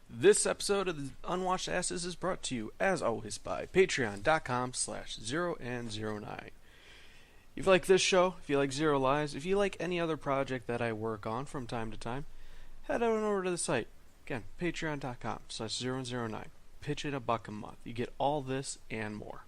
This episode of the Unwashed Asses is brought to you, as always, by patreon.com/0and09. If you like this show, if you like Zero Lies, if you like any other project that I work on from time to time, head on over to the site. Again, patreon.com/0and09. Pitch in $1 a month. You get all this and more.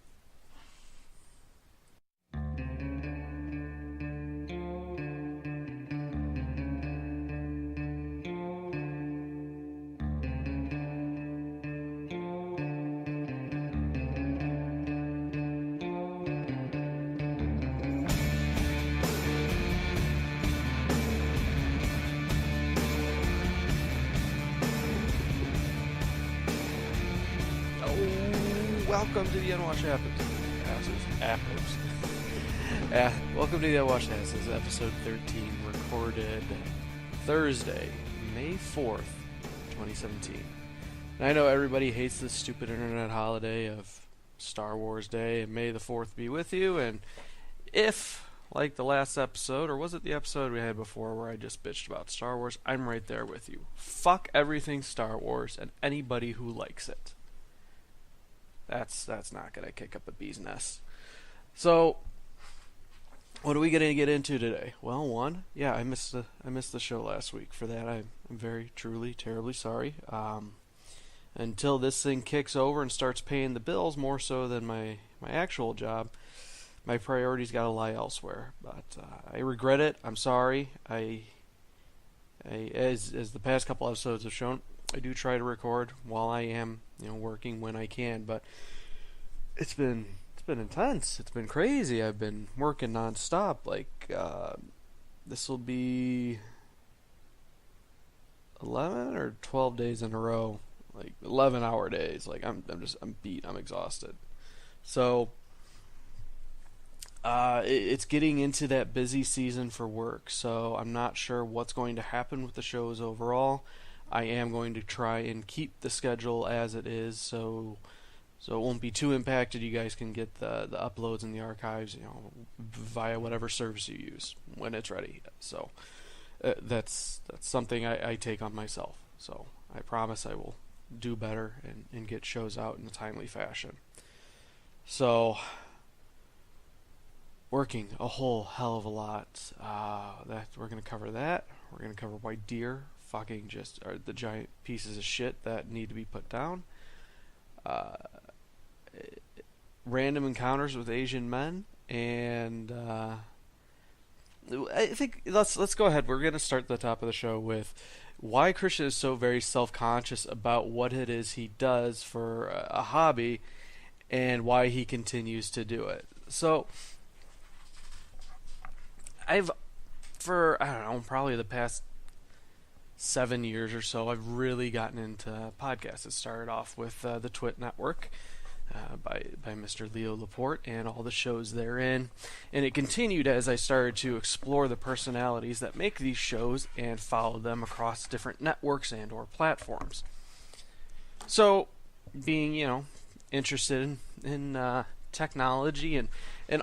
Welcome to the Unwashed Welcome to the Unwashed Asses, episode 13, recorded Thursday, May 4th, 2017. And I know everybody hates this stupid internet holiday of Star Wars Day, and May the 4th be with you, and if, like the last episode, or was it the episode we had before where I just bitched about Star Wars, I'm right there with you. Fuck everything Star Wars and anybody who likes it. That's not gonna kick up a bee's nest. So, what are we gonna get into today? Well, I missed the show last week. For that, I'm very, truly, terribly sorry. Until this thing kicks over and starts paying the bills more so than my actual job, my priorities gotta lie elsewhere. But I regret it. I'm sorry. As the past couple episodes have shown, I do try to record while I am, working when I can, but it's been intense. It's been crazy. I've been working nonstop. This will be 11 or 12 days in a row, 11-hour days. I'm beat. I'm exhausted. So it's getting into that busy season for work. So I'm not sure what's going to happen with the shows overall. I am going to try and keep the schedule as it is, so it won't be too impacted. You guys can get the uploads and the archives, via whatever service you use when it's ready. So that's something I take on myself. So I promise I will do better and get shows out in a timely fashion. So working a whole hell of a lot. That we're gonna cover that. We're gonna cover why deer fucking just are the giant pieces of shit that need to be put down. Random encounters with Asian men, and I think let's go ahead. We're gonna start at the top of the show with why Christian is so very self-conscious about what it is he does for a hobby, and why he continues to do it. So for probably the past 7 years or so, I've really gotten into podcasts. It started off with the Twit Network by Mr. Leo Laporte and all the shows therein, and it continued as I started to explore the personalities that make these shows and follow them across different networks and or platforms. So, being interested in technology and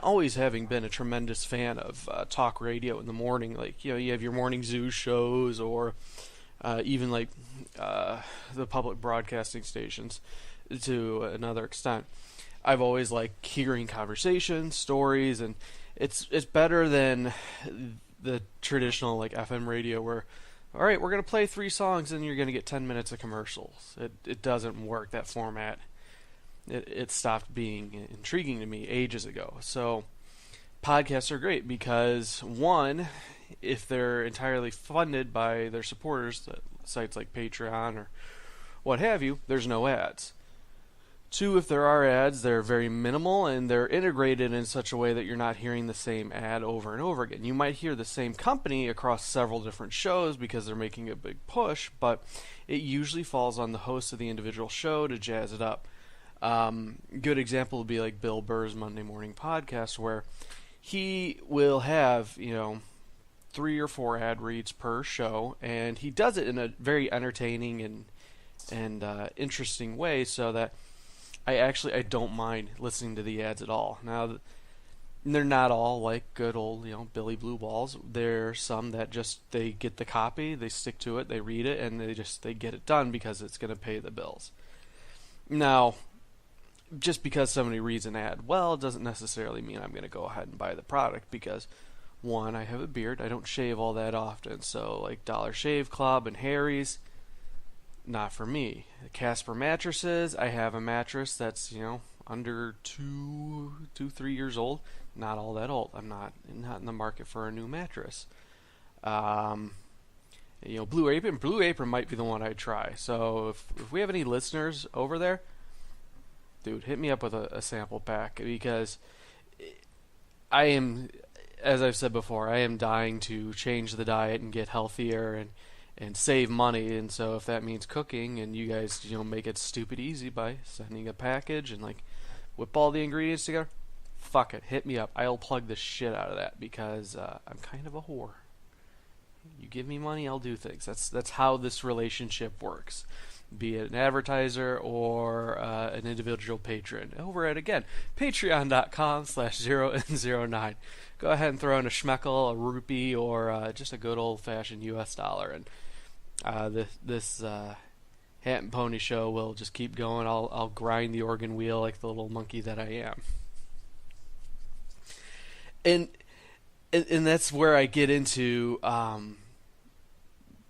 always having been a tremendous fan of talk radio in the morning, you have your morning zoo shows or even the public broadcasting stations to another extent. I've always liked hearing conversations, stories, and it's better than the traditional FM radio where, all right, we're going to play 3 songs and you're going to get 10 minutes of commercials. It doesn't work, that format. It stopped being intriguing to me ages ago. So podcasts are great because, one, if they're entirely funded by their supporters, sites like Patreon or what have you, there's no ads. 2, if there are ads, they're very minimal and they're integrated in such a way that you're not hearing the same ad over and over again. You might hear the same company across several different shows because they're making a big push, but it usually falls on the host of the individual show to jazz it up. Good example would be like Bill Burr's Monday Morning Podcast, where he will have 3 or 4 ad reads per show, and he does it in a very entertaining and interesting way, so that I don't mind listening to the ads at all. Now, they're not all like good old, Billy Blue Balls. There's some that just they get the copy, they stick to it, they read it, and they get it done because it's going to pay the bills. Now, just because somebody reads an ad well, it doesn't necessarily mean I'm going to go ahead and buy the product because one, I have a beard, I don't shave all that often, so like Dollar Shave Club and Harry's, not for me. Casper mattresses, I have a mattress that's under 3 years old. Not all that old. I'm not in the market for a new mattress. Um, Blue Apron. Blue Apron might be the one I'd try. So if we have any listeners over there, dude, hit me up with a sample pack because I am, as I've said before, I am dying to change the diet and get healthier and save money. And so if that means cooking and you guys make it stupid easy by sending a package and like whip all the ingredients together, fuck it, hit me up. I'll plug the shit out of that because I'm kind of a whore. You give me money, I'll do things. That's how this relationship works. Be it an advertiser or an individual patron. Over at, again, patreon.com/0and09. Go ahead and throw in a schmeckel, a rupee, or just a good old-fashioned US dollar. And this Hat and Pony show will just keep going. I'll grind the organ wheel like the little monkey that I am. And that's where I get into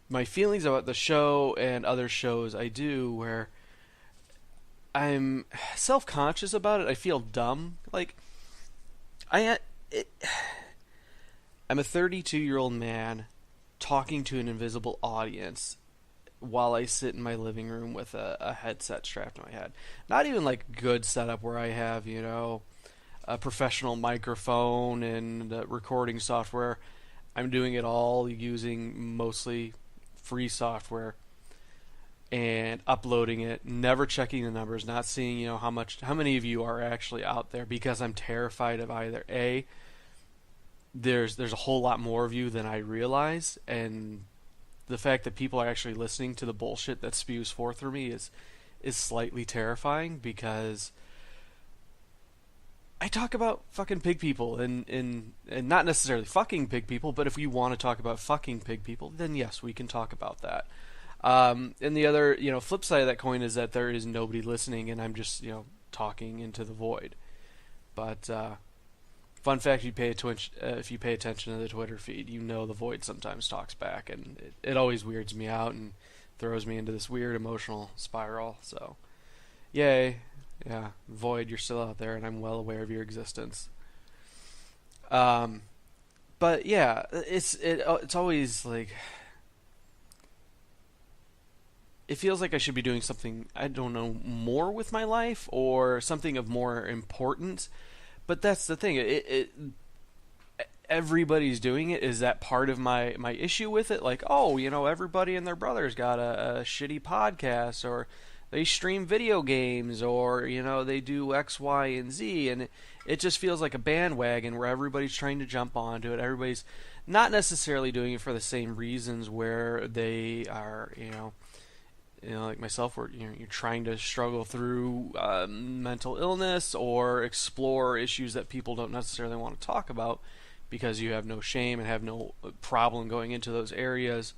my feelings about the show and other shows I do, where I'm self-conscious about it. I feel dumb. Like I'm a 32-year-old man talking to an invisible audience while I sit in my living room with a headset strapped to my head. Not even like good setup where I have a professional microphone and recording software. I'm doing it all using mostly free software and uploading it, never checking the numbers, not seeing how many of you are actually out there, because I'm terrified of either A, there's a whole lot more of you than I realize, and the fact that people are actually listening to the bullshit that spews forth for me is slightly terrifying, because I talk about fucking pig people and not necessarily fucking pig people, but if we want to talk about fucking pig people, then yes, we can talk about that. And the other, flip side of that coin is that there is nobody listening and I'm just, talking into the void. But fun fact, if you pay attention to the Twitter feed, the void sometimes talks back, and it always weirds me out and throws me into this weird emotional spiral. So, yay. Yeah, Void, you're still out there, and I'm well aware of your existence. But yeah, it's always like, it feels like I should be doing something, I don't know, more with my life or something of more importance. But that's the thing. Everybody's doing it. Is that part of my issue with it? Like, oh, everybody and their brother's got a shitty podcast, or they stream video games, or they do X, Y, and Z, and it just feels like a bandwagon where everybody's trying to jump onto it. Everybody's not necessarily doing it for the same reasons, where they are, like myself, where you're trying to struggle through mental illness or explore issues that people don't necessarily want to talk about because you have no shame and have no problem going into those areas.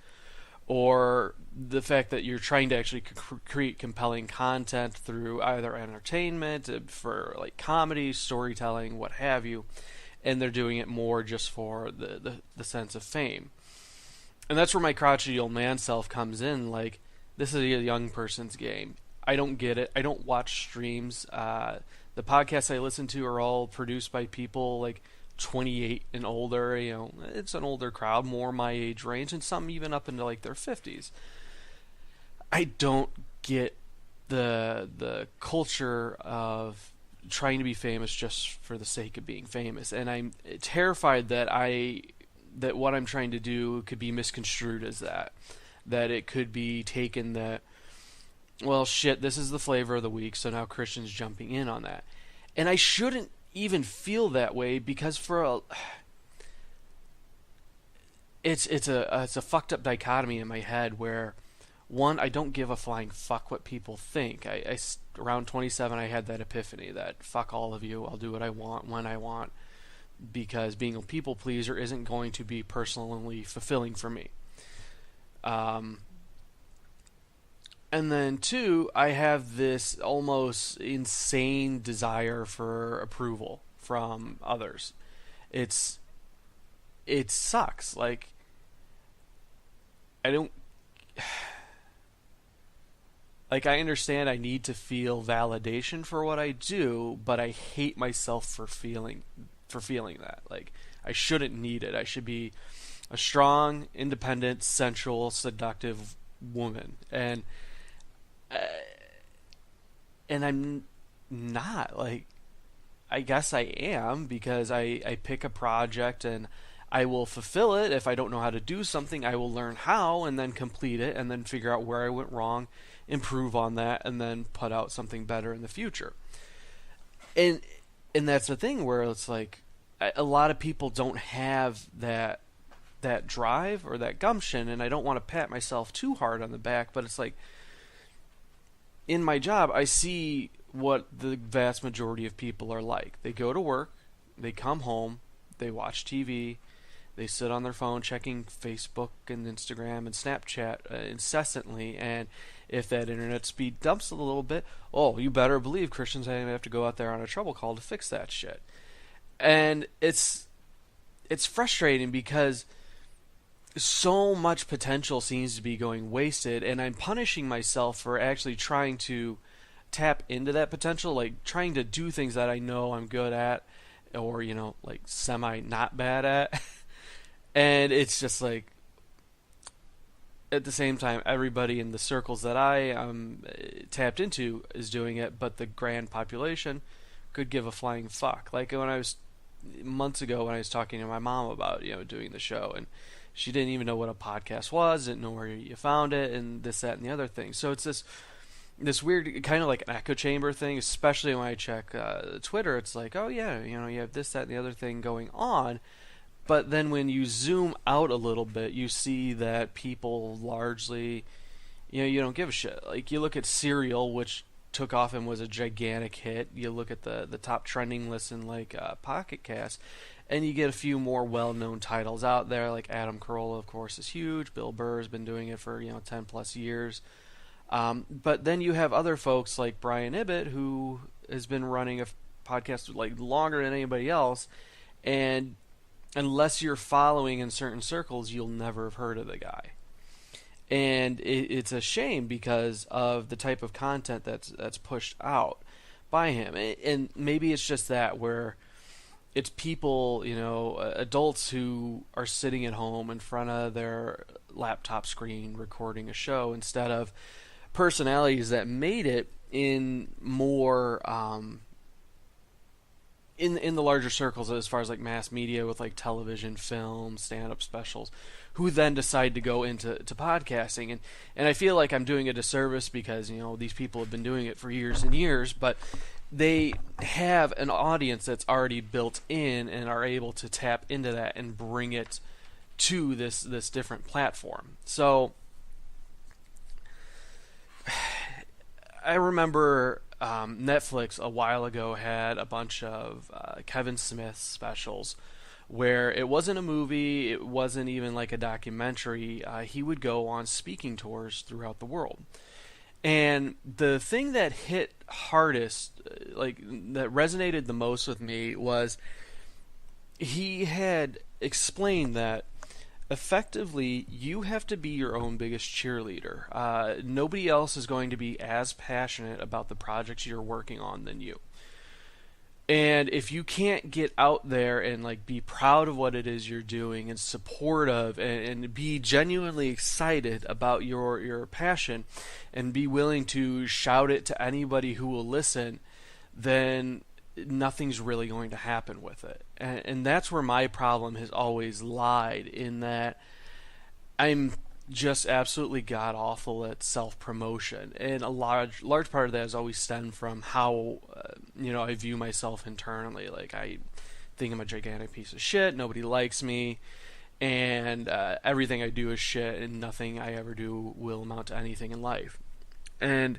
Or the fact that you're trying to actually create compelling content through either entertainment, for like comedy, storytelling, what have you, and they're doing it more just for the sense of fame. And that's where my crotchety old man self comes in. Like, this is a young person's game. I don't get it. I don't watch streams. The podcasts I listen to are all produced by people like 28 and older. It's an older crowd, more my age range, and some even up into like their 50s. I don't get the culture of trying to be famous just for the sake of being famous, and I'm terrified that what I'm trying to do could be misconstrued as that it could be taken that, well, shit, this is the flavor of the week, so now Christian's jumping in on that. And I shouldn't even feel that way, because it's a fucked up dichotomy in my head where, one, I don't give a flying fuck what people think. Around 27 I had that epiphany that fuck all of you, I'll do what I want when I want. because being a people pleaser isn't going to be personally fulfilling for me. Um, and then two, I have this almost insane desire for approval from others. It's it sucks. Like I don't like I understand I need to feel validation for what I do, but I hate myself for feeling that. Like I shouldn't need it. I should be a strong, independent, sensual, seductive woman, uh, and I'm not. Like I guess I am because I pick a project and I will fulfill it. If I don't know how to do something, I will learn how and then complete it and then figure out where I went wrong, improve on that, and then put out something better in the future. And and that's the thing where it's like a lot of people don't have that drive or that gumption, and I don't want to pat myself too hard on the back, but it's like in my job I see what the vast majority of people are like. They go to work, they come home, they watch TV, they sit on their phone checking Facebook and Instagram and Snapchat incessantly, and if that internet speed dumps a little bit, oh, you better believe Christian's going to have to go out there on a trouble call to fix that shit. And it's frustrating because so much potential seems to be going wasted, and I'm punishing myself for actually trying to tap into that potential, like trying to do things that I know I'm good at, or like semi not bad at. And it's just like at the same time, everybody in the circles that I am tapped into is doing it, but the grand population could give a flying fuck. Like when I was months ago when I was talking to my mom about doing the show, and she didn't even know what a podcast was, didn't know where you found it, and this, that, and the other thing. So it's this weird kind of like an echo chamber thing, especially when I check Twitter. It's like, oh yeah, you have this, that, and the other thing going on. But then when you zoom out a little bit, you see that people largely, you don't give a shit. Like you look at Serial, which took off and was a gigantic hit. You look at the top trending list in like Pocket Cast, and you get a few more well-known titles out there. Like Adam Carolla, of course, is huge. Bill Burr has been doing it for 10 plus years. But then you have other folks like Brian Ibbett, who has been running a podcast like longer than anybody else, and unless you're following in certain circles, you'll never have heard of the guy. And it's a shame because of the type of content that's pushed out by him. And maybe it's just that where it's people, adults who are sitting at home in front of their laptop screen recording a show instead of personalities that made it in more in the larger circles as far as like mass media with like television, film, stand-up specials, who then decide to go into podcasting. And I feel like I'm doing a disservice because these people have been doing it for years and years, but they have an audience that's already built in and are able to tap into that and bring it to this different platform. So I remember Netflix a while ago had a bunch of Kevin Smith specials where it wasn't a movie, it wasn't even like a documentary. He would go on speaking tours throughout the world. And the thing that hit hardest, like that resonated the most with me, was he had explained that effectively you have to be your own biggest cheerleader. Nobody else is going to be as passionate about the projects you're working on than you. And if you can't get out there and like be proud of what it is you're doing and supportive and be genuinely excited about your passion and be willing to shout it to anybody who will listen, then nothing's really going to happen with it. And that's where my problem has always lied, in that I'm just absolutely god awful at self promotion, and a large part of that has always stemmed from how I view myself internally. Like I think I'm a gigantic piece of shit. Nobody likes me, and everything I do is shit, and nothing I ever do will amount to anything in life. And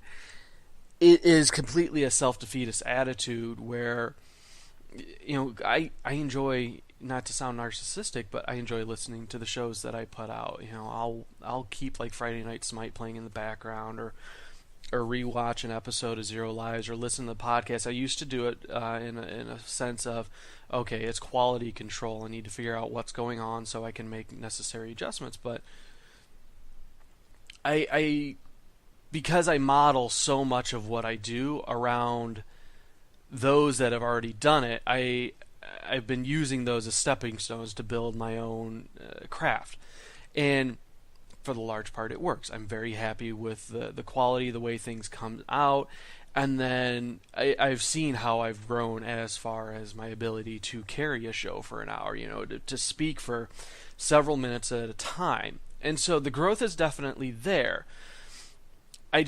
it is completely a self defeatist attitude where I enjoy, not to sound narcissistic, but I enjoy listening to the shows that I put out. I'll keep like Friday Night Smite playing in the background, or rewatch an episode of Zero Lives, or listen to the podcast. I used to do it in a sense of, okay, it's quality control. I need to figure out what's going on so I can make necessary adjustments. But I because I model so much of what I do around those that have already done it, I've been using those as stepping stones to build my own craft, and for the large part, it works. I'm very happy with the quality, the way things come out, and then I've seen how I've grown as far as my ability to carry a show for an hour, to speak for several minutes at a time, and so the growth is definitely there. I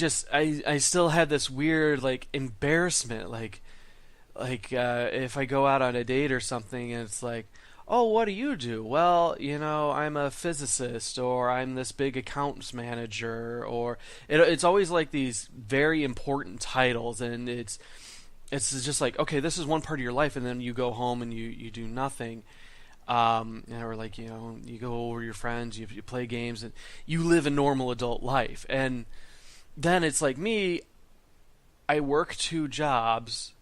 still had this weird like embarrassment, if I go out on a date or something and it's like, oh, what do you do? Well, I'm a physicist, or I'm this big accounts manager, or it's always like these very important titles, and it's just like, okay, this is one part of your life, and then you go home and you do nothing. Or like, you go over your friends, you play games, and you live a normal adult life. And then it's like me, I work two jobs,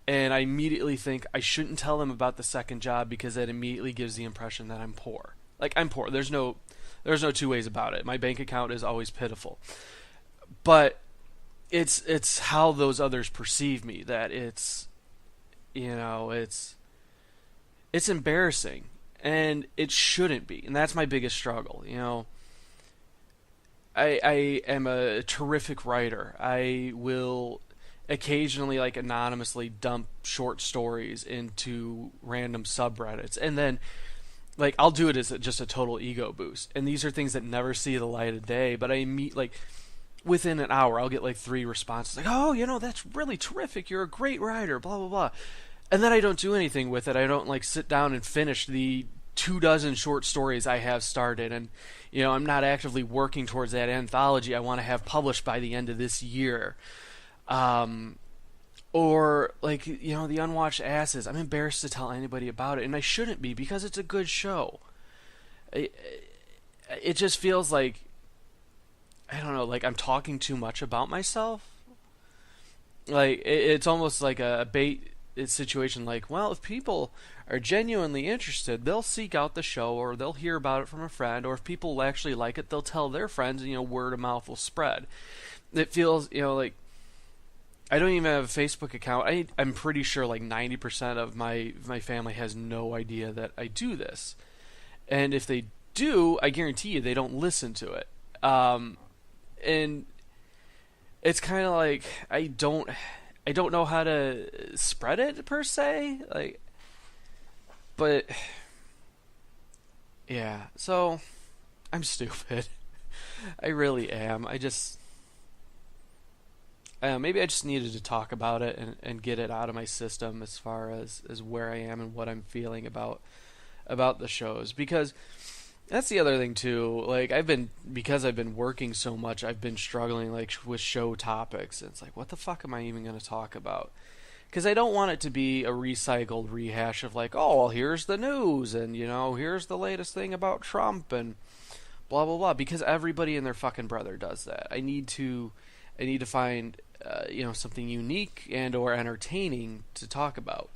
and I immediately think I shouldn't tell them about the second job because that immediately gives the impression that I'm poor. Like, I'm poor. There's no two ways about it. My bank account is always pitiful. But it's how those others perceive me that it's embarrassing, and it shouldn't be. And that's my biggest struggle. I am a terrific writer. I will occasionally like anonymously dump short stories into random subreddits, and then like I'll do it as just a total ego boost. And these are things that never see the light of day, but I meet like within an hour I'll get like 3 responses like, oh, that's really terrific, you're a great writer, blah blah blah. And then I don't do anything with it. I don't like sit down and finish the 24 short stories I have started, and I'm not actively working towards that anthology I want to have published by the end of this year. Or like, the Unwashed Asses. I'm embarrassed to tell anybody about it, and I shouldn't be because it's a good show. It just feels like, I don't know, like I'm talking too much about myself. Like it's almost like a bait situation. Like, well, if people are genuinely interested, they'll seek out the show, or they'll hear about it from a friend, or if people actually like it, they'll tell their friends, and word of mouth will spread. It feels, like I don't even have a Facebook account. I'm pretty sure like 90% of my family has no idea that I do this. And if they do, I guarantee you they don't listen to it. And it's kind of like I don't know how to spread it per se. Like, but yeah, so I'm stupid. I really am. Maybe I just needed to talk about it and get it out of my system as far as where I am and what I'm feeling about the shows. Because that's the other thing too. Like because I've been working so much, I've been struggling like with show topics. And it's like, what the fuck am I even going to talk about? Because I don't want it to be a recycled rehash of like, oh, well, here's the news, and here's the latest thing about Trump and blah blah blah. Because everybody and their fucking brother does that. I need to find something unique and or entertaining to talk about.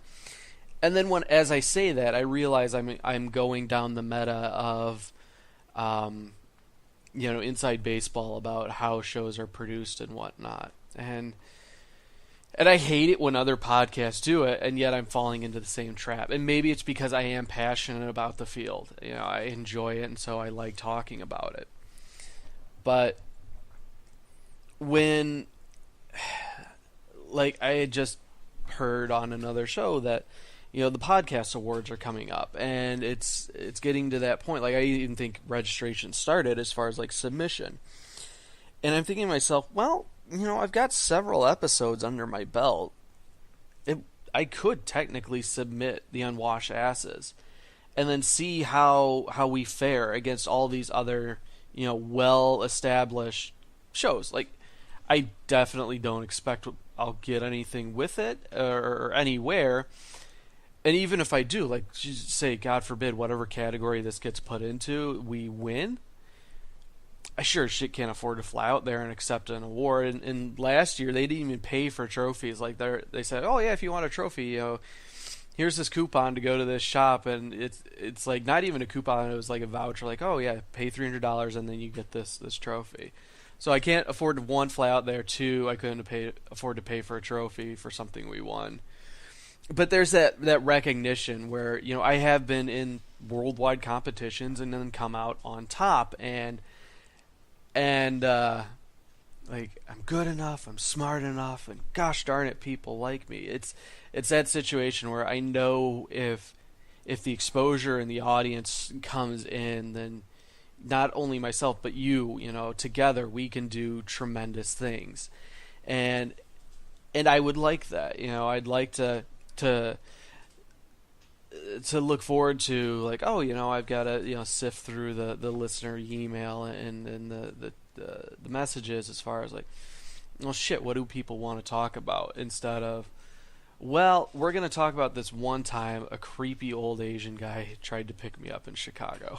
And then as I say that, I realize I'm going down the meta of inside baseball about how shows are produced and whatnot. And I hate it when other podcasts do it, and yet I'm falling into the same trap. And maybe it's because I am passionate about the field. I enjoy it, and so I like talking about it. But when, like, I had just heard on another show that, the podcast awards are coming up, and it's getting to that point. Like, I even think registration started as far as, like, submission. And I'm thinking to myself, well, I've got several episodes under my belt. I could technically submit the Unwashed Asses and then see how we fare against all these other, well-established shows. Like, I definitely don't expect I'll get anything with it or anywhere. And even if I do, like, say, God forbid, whatever category this gets put into, we win. I sure as shit can't afford to fly out there and accept an award. And last year they didn't even pay for trophies. Like they said, oh yeah, if you want a trophy, here's this coupon to go to this shop, and it's like not even a coupon. It was like a voucher. Like, oh yeah, pay $300 and then you get this trophy. So I can't afford to, one, fly out there. Two, I couldn't afford to pay for a trophy for something we won. But there's that recognition where I have been in worldwide competitions and then come out on top, and like, I'm good enough, I'm smart enough, and gosh darn it, people like me. It's that situation where I know if the exposure and the audience comes in, then not only myself but together we can do tremendous things, and I would like that. I'd like to look forward to, like, oh, I've got to sift through the listener email and the messages, as far as, like, well, shit, what do people want to talk about, instead of, well, we're going to talk about this one time a creepy old Asian guy tried to pick me up in Chicago.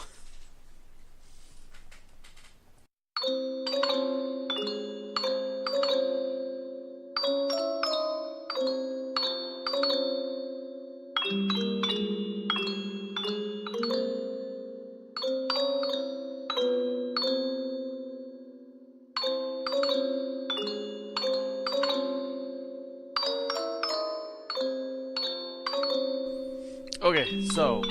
Okay, so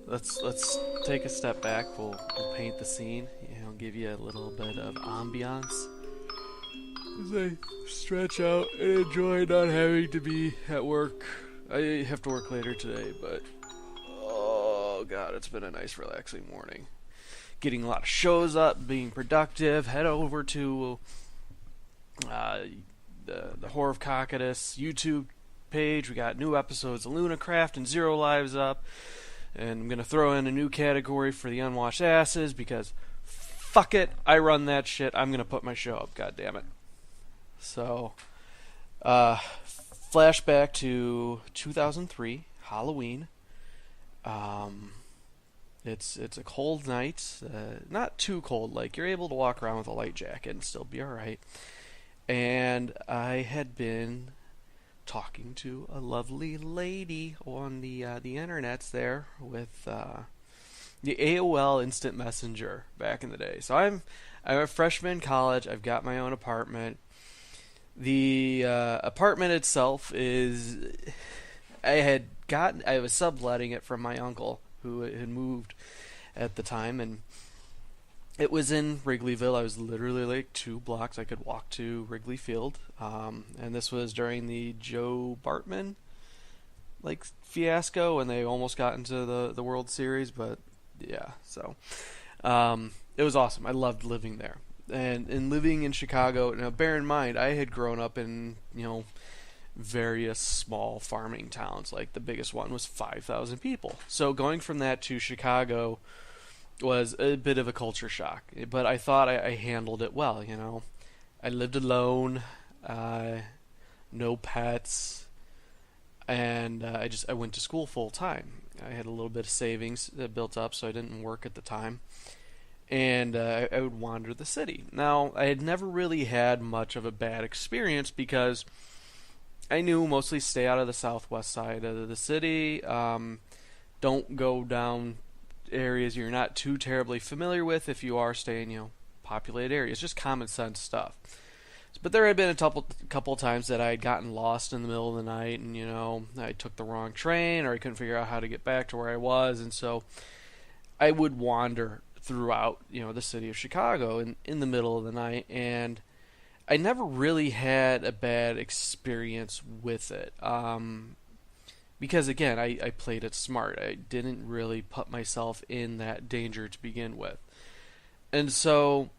let's take a step back. We'll paint the scene. Give you a little bit of ambiance as I stretch out and enjoy not having to be at work. I have to work later today, but oh god, it's been a nice, relaxing morning. Getting a lot of shows up, being productive. Head over to the Horror of Cocytus YouTube page. We got new episodes of Lunacraft and Zero Lives up, and I'm gonna throw in a new category for the Unwashed Asses, because fuck it, I run that shit. I'm gonna put my show up, god damn it. So flashback to 2003 Halloween. It's a cold night, not too cold, like you're able to walk around with a light jacket and still be alright. And I had been talking to a lovely lady on the internets there with the AOL Instant Messenger back in the day. So I'm a freshman in college. I've got my own apartment. The apartment itself is I was subletting it from my uncle, who had moved at the time, and it was in Wrigleyville. I was literally like 2 blocks. I could walk to Wrigley Field. And this was during the Joe Bartman fiasco when they almost got into the World Series. But yeah, so it was awesome. I loved living there. And living in Chicago, now bear in mind, I had grown up in, various small farming towns. Like the biggest one was 5,000 people. So going from that to Chicago was a bit of a culture shock, but I thought I handled it well. I lived alone, no pets, and I went to school full time. I had a little bit of savings that built up, so I didn't work at the time, and I would wander the city. Now, I had never really had much of a bad experience, because I knew mostly stay out of the southwest side of the city. Don't go down areas you're not too terribly familiar with. If you are staying, populated areas, just common sense stuff. But there had been a couple times that I had gotten lost in the middle of the night, and I took the wrong train, or I couldn't figure out how to get back to where I was, and so I would wander throughout the city of Chicago in the middle of the night, and I never really had a bad experience with it. Because again, I played it smart. I didn't really put myself in that danger to begin with. And so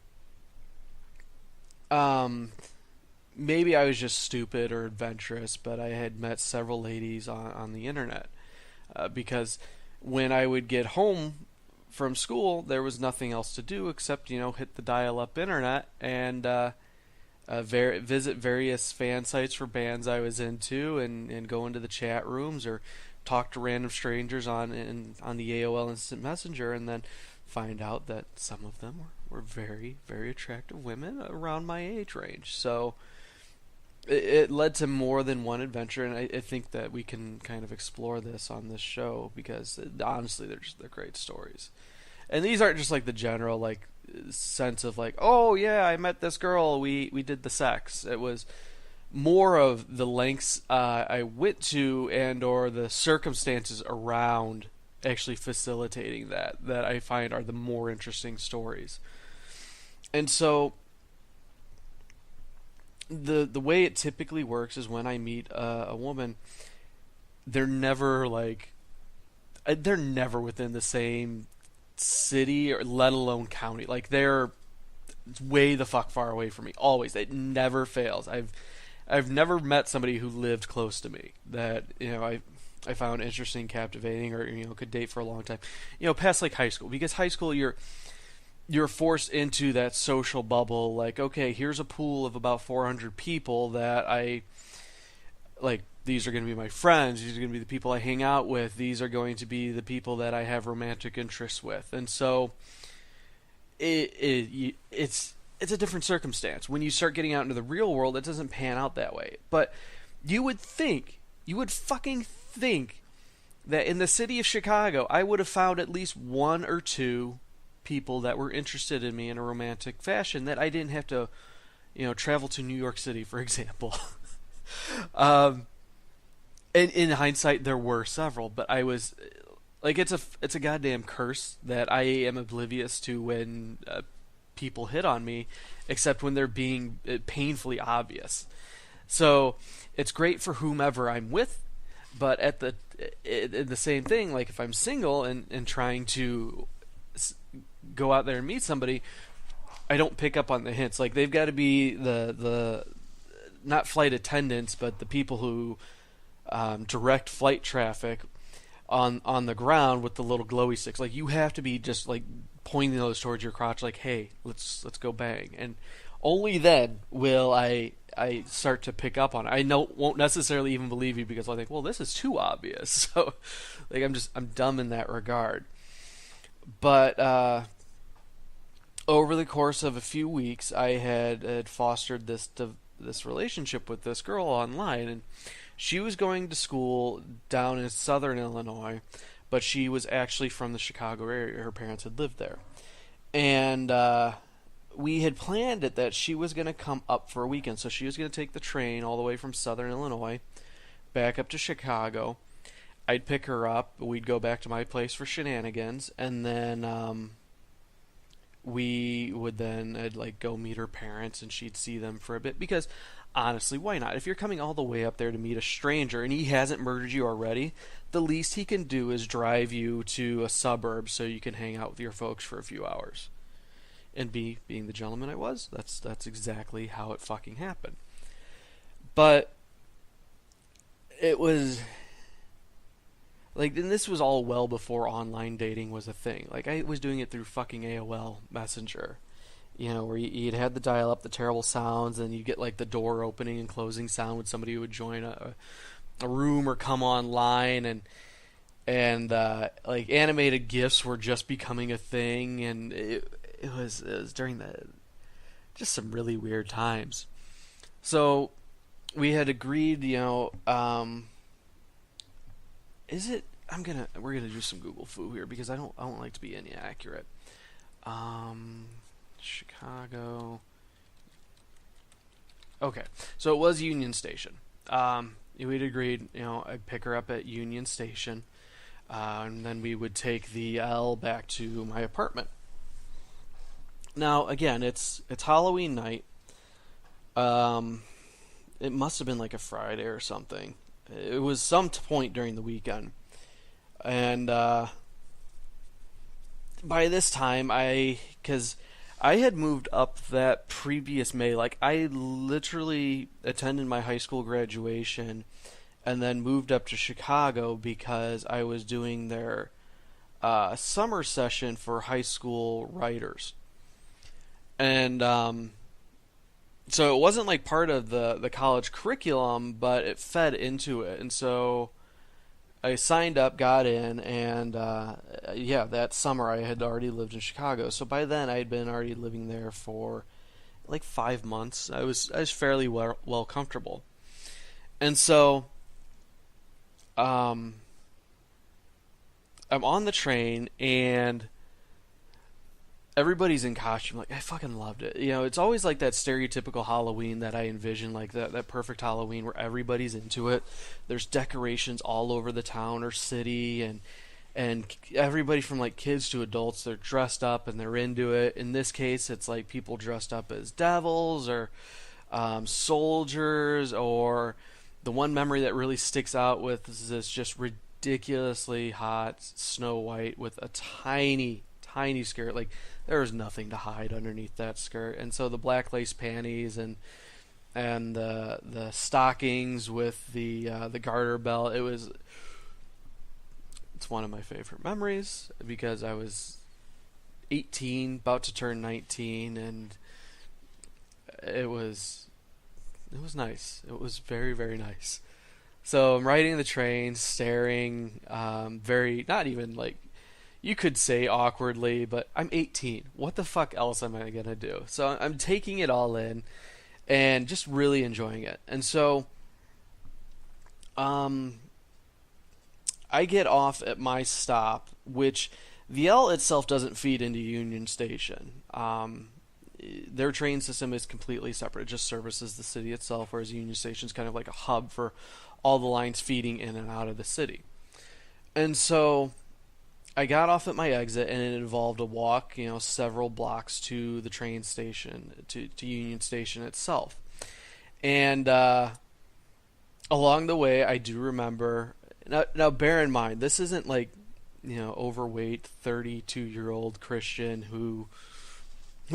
maybe I was just stupid or adventurous, but I had met several ladies on the internet. Because when I would get home from school, there was nothing else to do except, hit the dial-up internet, and visit various fan sites for bands I was into, and go into the chat rooms or talk to random strangers on the AOL Instant Messenger, and then find out that some of them were very, very attractive women around my age range. So it led to more than one adventure, and I think that we can kind of explore this on this show because honestly, they're great stories. And these aren't just like the general like sense of like, oh yeah, I met this girl, we did the sex. It was more of the lengths I went to and or the circumstances around actually facilitating that I find are the more interesting stories. And so the way it typically works is when I meet a woman, they're never like they're never within the same city or let alone county. Like they're way the fuck far away from me. Always. It never fails. I've never met somebody who lived close to me that I found interesting, captivating, or could date for a long time. Past like high school, because high school you're forced into that social bubble. Like, okay, here's a pool of about 400 people that I like. These are going to be my friends. These are going to be the people I hang out with. These are going to be the people that I have romantic interests with. And so it's a different circumstance. When you start getting out into the real world, it doesn't pan out that way. But you would fucking think that in the city of Chicago, I would have found at least one or two people that were interested in me in a romantic fashion, that I didn't have to, travel to New York City, for example. And in hindsight, there were several, but I was like, it's a goddamn curse that I am oblivious to when people hit on me, except when they're being painfully obvious. So it's great for whomever I'm with, but at the same thing, like if I'm single and trying to go out there and meet somebody, I don't pick up on the hints. Like they've got to be the not flight attendants, but the people who direct flight traffic on the ground with the little glowy sticks. Like you have to be just like pointing those towards your crotch, like, hey, let's go bang. And only then will I start to pick up on it. Won't necessarily even believe you because I think, well, this is too obvious. So like I'm dumb in that regard. But over the course of a few weeks, I had fostered this relationship with this girl online, and she was going to school down in southern Illinois, but she was actually from the Chicago area. Her parents had lived there. And we had planned it that she was going to come up for a weekend. So she was going to take the train all the way from southern Illinois back up to Chicago. I'd pick her up. We'd go back to my place for shenanigans. And then we would then I'd like go meet her parents, and she'd see them for a bit. Because honestly, why not? If you're coming all the way up there to meet a stranger and he hasn't murdered you already, the least he can do is drive you to a suburb so you can hang out with your folks for a few hours. And being the gentleman I was, that's exactly how it fucking happened. But it was like, and this was all well before online dating was a thing. Like I was doing it through fucking AOL Messenger. Where you'd had the dial up, the terrible sounds, and you'd get like the door opening and closing sound when somebody would join a room or come online, and like animated GIFs were just becoming a thing, and it was during just some really weird times. So we had agreed, we're gonna do some Google foo here because I don't like to be inaccurate. Chicago. Okay, so it was Union Station. We'd agreed, I'd pick her up at Union Station, and then we would take the L back to my apartment. Now, again, it's Halloween night. It must have been like a Friday or something. It was some point during the weekend, and by this time, because I had moved up that previous May. Like, I literally attended my high school graduation and then moved up to Chicago because I was doing their summer session for high school writers. And So it wasn't like part of the college curriculum, but it fed into it. And so I signed up, got in, and yeah, that summer I had already lived in Chicago. So by then I had been already living there for like 5 months. I was fairly well comfortable. And so um, I'm on the train, and everybody's in costume. Like, I fucking loved it. It's always like that stereotypical Halloween that I envision, like that perfect Halloween where everybody's into it. There's decorations all over the town or city, and everybody from like kids to adults, they're dressed up and they're into it. In this case, it's like people dressed up as devils or soldiers, or the one memory that really sticks out with is this just ridiculously hot Snow White with a tiny, tiny skirt. Like, there was nothing to hide underneath that skirt, and so the black lace panties and the stockings with the garter belt. It's one of my favorite memories because I was 18, about to turn 19, and it was nice. It was very, very nice. So I'm riding the train, staring, very, not even like, you could say awkwardly, but I'm 18. What the fuck else am I gonna do? So I'm taking it all in and just really enjoying it. And so, um, I get off at my stop, which the L itself doesn't feed into Union Station. Their train system is completely separate. It just services the city itself, whereas Union Station is kind of like a hub for all the lines feeding in and out of the city. And so I got off at my exit, and it involved a walk, several blocks to the train station, to Union Station itself. And along the way, I do remember. Now, bear in mind, this isn't like, overweight 32-year-old Christian who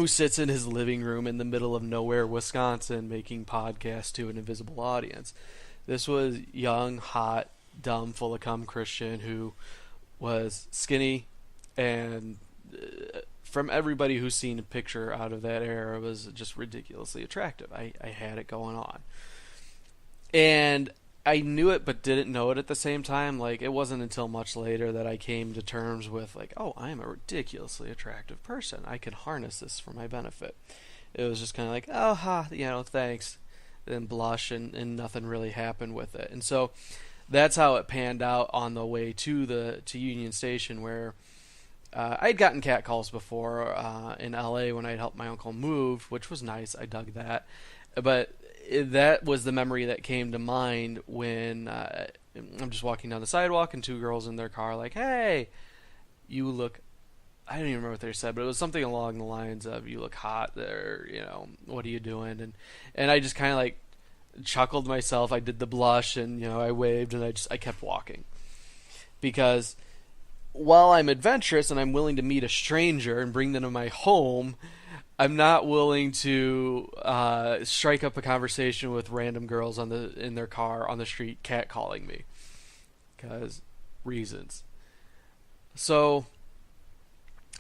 sits in his living room in the middle of nowhere, Wisconsin, making podcasts to an invisible audience. This was young, hot, dumb, full of cum Christian who was skinny, and from everybody who's seen a picture out of that era, was just ridiculously attractive. I had it going on. And I knew it but didn't know it at the same time. Like, it wasn't until much later that I came to terms with, like, oh, I am a ridiculously attractive person. I can harness this for my benefit. It was just kind of like, oh, thanks. Then blush, and nothing really happened with it. And so that's how it panned out on the way to Union Station, where I'd gotten catcalls before in LA when I'd helped my uncle move, which was nice. I dug that. But that was the memory that came to mind when I'm just walking down the sidewalk and two girls in their car like, hey, you look, I don't even remember what they said, but it was something along the lines of, you look hot there, what are you doing? And I just kind of like chuckled myself. I did the blush, and I waved, and I kept walking, because while I'm adventurous and I'm willing to meet a stranger and bring them to my home, I'm not willing to strike up a conversation with random girls in their car on the street catcalling me, because reasons. So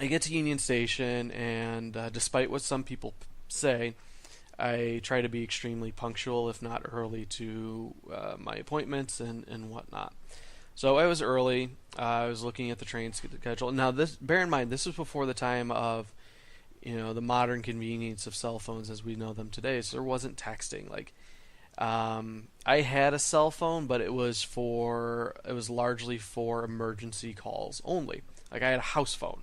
I get to Union Station, and despite what some people say, I try to be extremely punctual, if not early, to my appointments and whatnot. So I was early. I was looking at the train schedule. Now, bear in mind, this was before the time of the modern convenience of cell phones as we know them today. So there wasn't texting. Like, I had a cell phone, but it was largely for emergency calls only. Like, I had a house phone.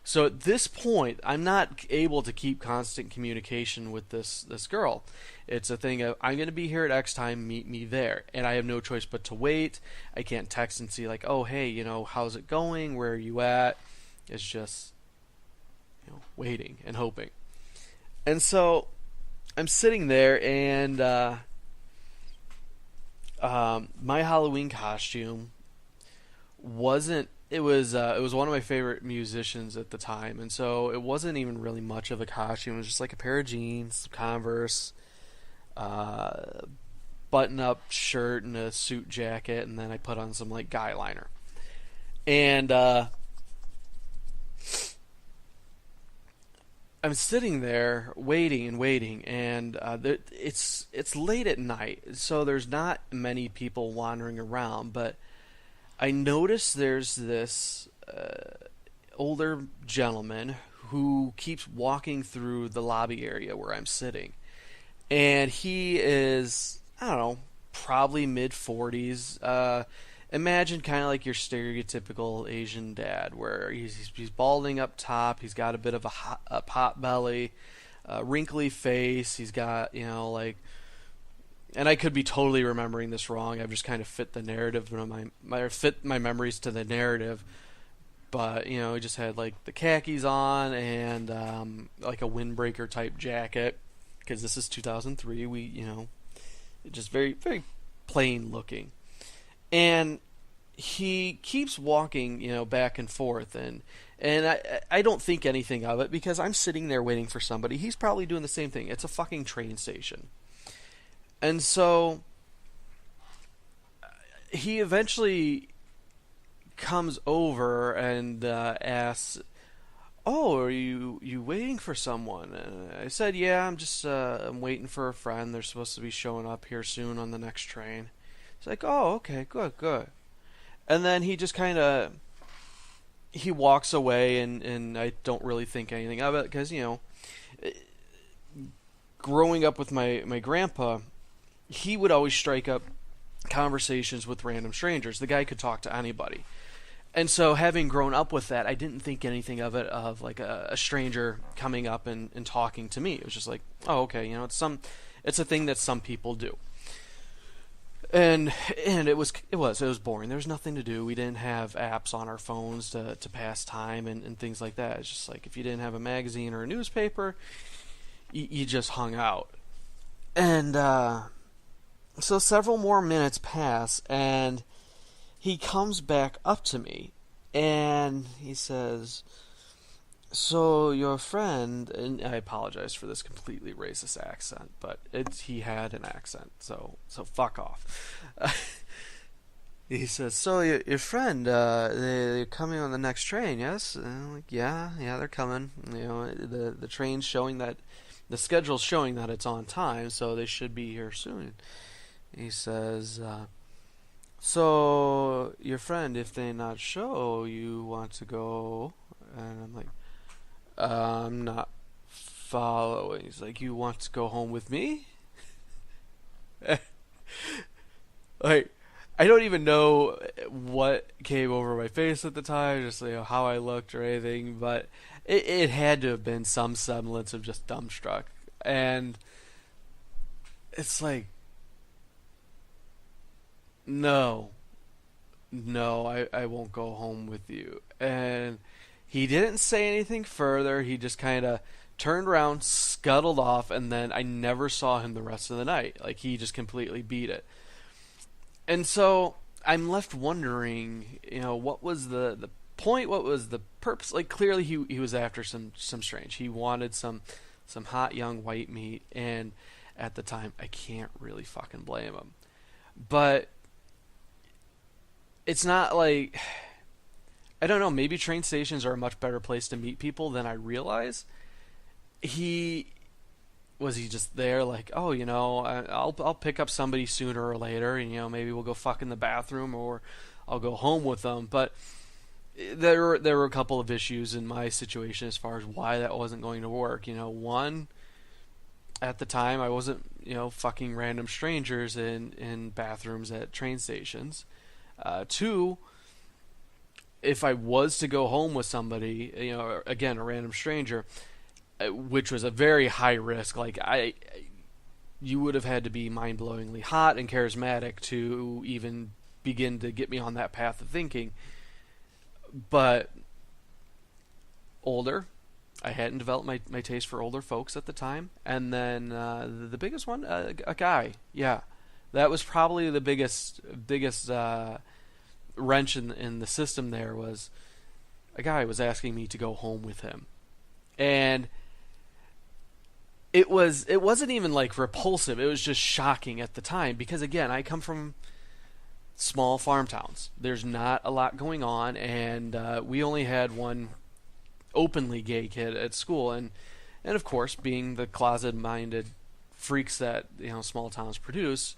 So at this point, I'm not able to keep constant communication with this girl. It's a thing of, I'm going to be here at X time, meet me there. And I have no choice but to wait. I can't text and see, like, oh, hey, how's it going? Where are you at? It's just, waiting and hoping. And so I'm sitting there, and my Halloween costume wasn't. It was one of my favorite musicians at the time, and so it wasn't even really much of a costume. It was just like a pair of jeans, some Converse, button-up shirt, and a suit jacket, and then I put on some like guy liner. And I'm sitting there waiting and waiting, and it's late at night, so there's not many people wandering around. But I notice there's this older gentleman who keeps walking through the lobby area where I'm sitting, and he is, I don't know, probably mid 40s. Imagine kind of like your stereotypical Asian dad, where he's balding up top. He's got a bit of a pot belly, wrinkly face. He's got, like, and I could be totally remembering this wrong. I've just kind of fit the narrative, fit my memories to the narrative. But he just had like the khakis on and like a windbreaker type jacket, because this is 2003. Just very very plain looking. And he keeps walking, back and forth, and I don't think anything of it because I'm sitting there waiting for somebody. He's probably doing the same thing. It's a fucking train station. And so he eventually comes over and asks, "Oh, are you waiting for someone?" And I said, "Yeah, I'm waiting for a friend. They're supposed to be showing up here soon on the next train." It's like, "Oh, okay, good." And then he just kind of he walks away, and I don't really think anything of it because growing up with my grandpa, he would always strike up conversations with random strangers. The guy could talk to anybody. And so having grown up with that, I didn't think anything of it, of like a stranger coming up and talking to me. It was just like, oh, okay, it's a thing that some people do. And it was boring. There was nothing to do. We didn't have apps on our phones to pass time and things like that. It's just like if you didn't have a magazine or a newspaper, you just hung out. And so several more minutes pass, and he comes back up to me, and he says, "So your friend," and I apologize for this completely racist accent, but he had an accent, so fuck off. He says, "So your friend, they're coming on the next train, yes?" And I'm like, yeah, they're coming. The train's showing that, the schedule's showing that it's on time, so they should be here soon. He says, "So your friend, if they not show, you want to go?" And I'm like, "I'm not following." He's like, "You want to go home with me?" Like, I don't even know what came over my face at the time, just how I looked or anything, but it had to have been some semblance of just dumbstruck. And it's like, no, I won't go home with you. And he didn't say anything further. He just kind of turned around, scuttled off, and then I never saw him the rest of the night. Like, he just completely beat it. And so I'm left wondering, what was the point? What was the purpose? Like, clearly he was after some strange. He wanted some hot young white meat, and at the time I can't really fucking blame him. But it's not like, I don't know, maybe train stations are a much better place to meet people than I realize. Was he just there like, oh, I'll pick up somebody sooner or later, and maybe we'll go fuck in the bathroom, or I'll go home with them. But there were a couple of issues in my situation as far as why that wasn't going to work. One, at the time I wasn't fucking random strangers in bathrooms at train stations. Two, if I was to go home with somebody, again, a random stranger, which was a very high risk. Like, you would have had to be mind-blowingly hot and charismatic to even begin to get me on that path of thinking. But older, I hadn't developed my taste for older folks at the time. And then the biggest one, a guy. Yeah, that was probably the biggest wrench in the system. There was a guy was asking me to go home with him, and it wasn't even like repulsive. It was just shocking at the time because, again, I come from small farm towns. There's not a lot going on, and we only had one openly gay kid at school, and And of course, being the closet-minded freaks that small towns produce,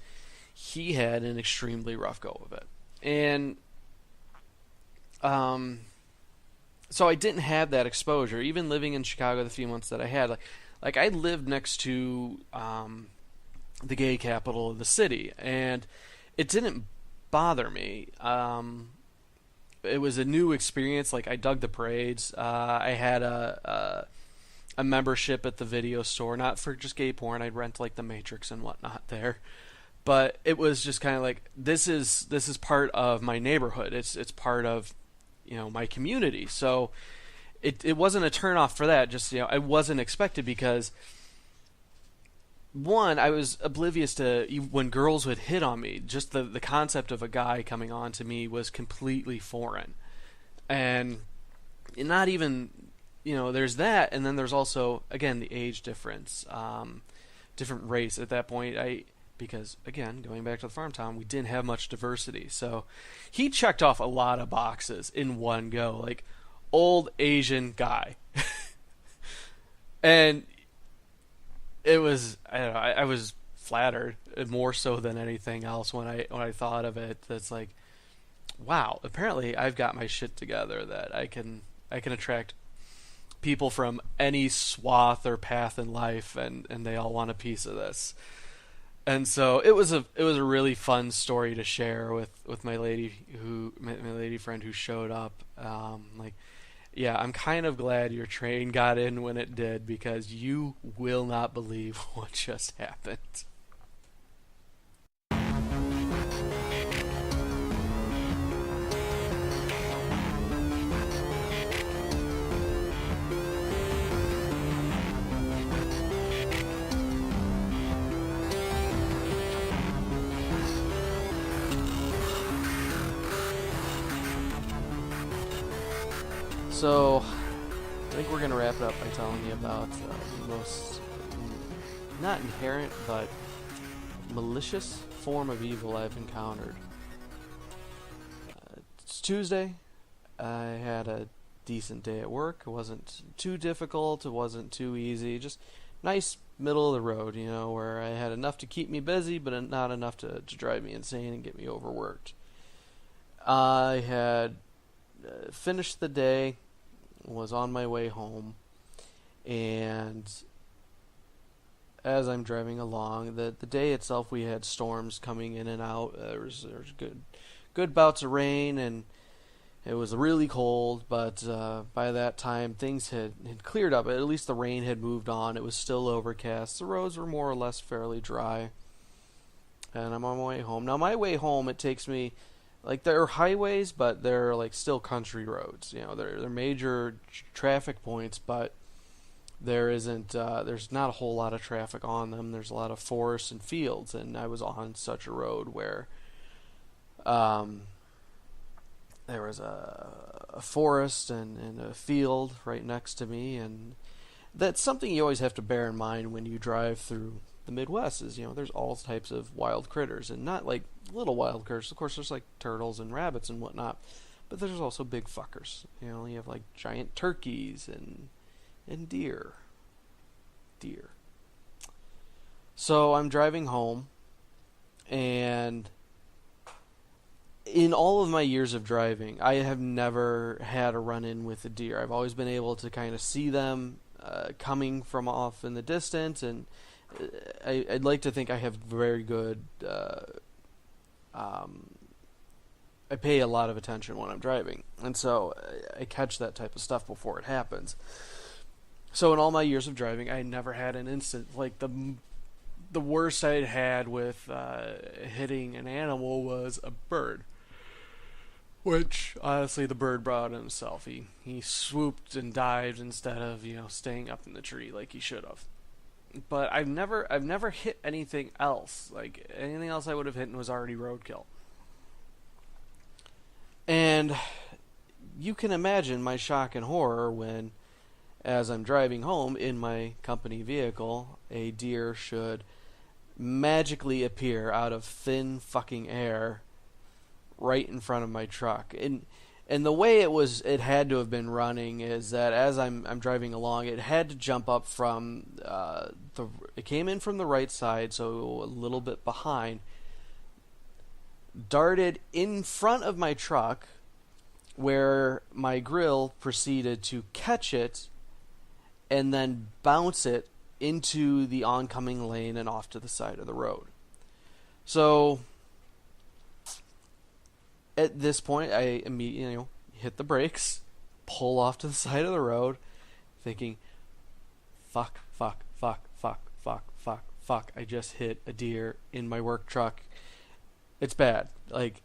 he had an extremely rough go of it. And so I didn't have that exposure. Even living in Chicago the few months that I had, like I lived next to the gay capital of the city, and it didn't bother me. It was a new experience. Like I dug the parades. I had a membership at the video store, not for just gay porn. I'd rent like The Matrix and whatnot there. But it was just kind of like this is part of my neighborhood. It's part of my community. So it wasn't a turnoff for that. Just I wasn't expected because one, I was oblivious to when girls would hit on me. Just the concept of a guy coming on to me was completely foreign, and not even there's that, and then there's also again the age difference, different race at that point. Because again, going back to the farm town, we didn't have much diversity. So he checked off a lot of boxes in one go, like old Asian guy. And it was I don't know, I was flattered more so than anything else when I thought of it. That's like, wow, apparently I've got my shit together, that I can attract people from any swath or path in life, and they all want a piece of this. And so it was a really fun story to share with my lady friend who showed up. Yeah, I'm kind of glad your train got in when it did, because you will not believe what just happened. So, I think we're going to wrap it up by telling you about the most, not inherent, but malicious form of evil I've encountered. It's Tuesday. I had a decent day at work. It wasn't too difficult. It wasn't too easy. Just nice middle of the road, where I had enough to keep me busy, but not enough to drive me insane and get me overworked. I had finished the day, was on my way home, and as I'm driving along, the day itself, we had storms coming in and out. There was good bouts of rain, and it was really cold, but by that time things had cleared up. At least the rain had moved on. It was still overcast. The roads were more or less fairly dry, and I'm on my way home. Now my way home, it takes me, like, there are highways, but they're like still country roads. They're major traffic points, but there's not a whole lot of traffic on them. There's a lot of forests and fields, and I was on such a road where there was a forest and a field right next to me, and that's something you always have to bear in mind when you drive through the Midwest. Is there's all types of wild critters, and not like little wild critters. Of course, there's like turtles and rabbits and whatnot, but there's also big fuckers. You have like giant turkeys and deer. So I'm driving home, and in all of my years of driving, I have never had a run-in with a deer. I've always been able to kind of see them coming from off in the distance, and I'd like to think I have very good. I pay a lot of attention when I'm driving, and so I catch that type of stuff before it happens. So in all my years of driving, I never had an instance like the worst I'd had with hitting an animal was a bird. Which, honestly, the bird brought on himself. He swooped and dived instead of, staying up in the tree like he should have. But I've never hit anything else. Like, anything else I would have hit was already roadkill. And you can imagine my shock and horror when, as I'm driving home in my company vehicle, a deer should magically appear out of thin fucking air right in front of my truck. And And the way it had to have been running is that as I'm driving along, it had to jump up from it came in from the right side, so a little bit behind, darted in front of my truck, where my grill proceeded to catch it and then bounce it into the oncoming lane and off to the side of the road. So at this point, I immediately hit the brakes, pull off to the side of the road, thinking, fuck, fuck, fuck, fuck, fuck, fuck, fuck. I just hit a deer in my work truck. It's bad. Like,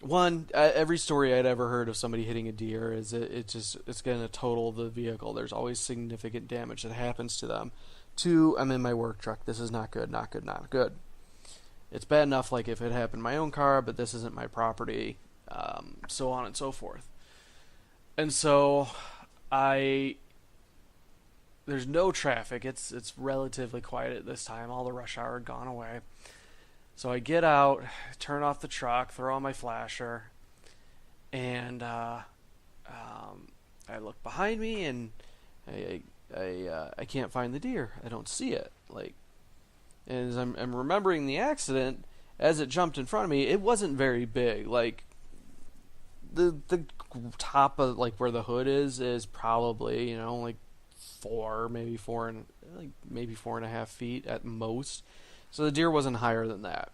one, every story I'd ever heard of somebody hitting a deer is it's going to total the vehicle. There's always significant damage that happens to them. Two, I'm in my work truck. This is not good, not good, not good. It's bad enough, like, if it happened in my own car, but this isn't my property, so on and so forth. And so, there's no traffic. It's relatively quiet at this time. All the rush hour had gone away. So I get out, turn off the truck, throw on my flasher, and I look behind me, and I can't find the deer. I don't see it. Like, and as I'm remembering the accident, as it jumped in front of me, it wasn't very big. Like, the top of, like, where the hood is probably, like 4.5 feet at most. So the deer wasn't higher than that.